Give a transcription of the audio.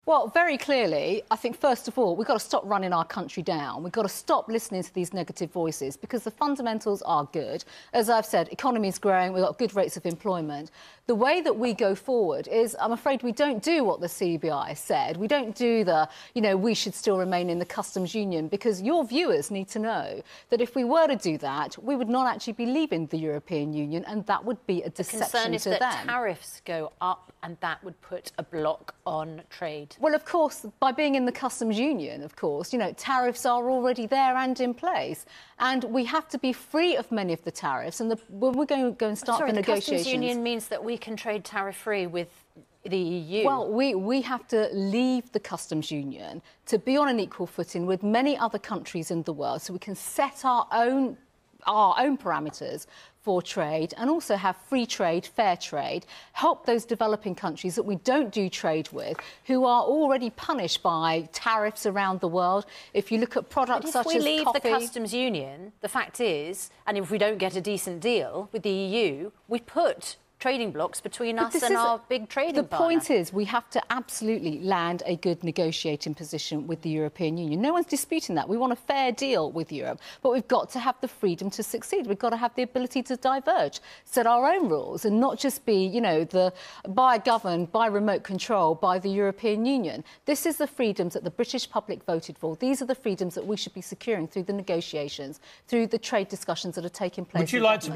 Well, very clearly, I think, first of all, we've got to stop running our country down. We've got to stop listening to these negative voices because the fundamentals are good. As I've said, economy is growing, we've got good rates of employment. The way that we go forward is, I'm afraid, we don't do what the CBI said. We don't do the, we should still remain in the customs union, because your viewers need to know that if we were to do that, we would not actually be leaving the European Union, and that would be a deception to them. The concern is that tariffs go up and that would put a block on trade. Well, of course, by being in the customs union, of course, tariffs are already there and in place. And we have to be free of many of the tariffs. And when we're going to go and start the negotiations... the customs union means that we can trade tariff-free with the EU. Well, we have to leave the customs union to be on an equal footing with many other countries in the world, so we can set our own parameters for trade and also have free trade, fair trade, help those developing countries that we don't do trade with, who are already punished by tariffs around the world. If you look at products such as coffee... If we leave the customs union, the fact is, and if we don't get a decent deal with the EU, we put trading blocks between us and our big trading partner. The point is, we have to absolutely land a good negotiating position with the European Union. No one's disputing that. We want a fair deal with Europe, but we've got to have the freedom to succeed. We've got to have the ability to diverge, set our own rules, and not just be, governed by remote control by the European Union. This is the freedoms that the British public voted for. These are the freedoms that we should be securing through the negotiations, through the trade discussions that are taking place. Would you like to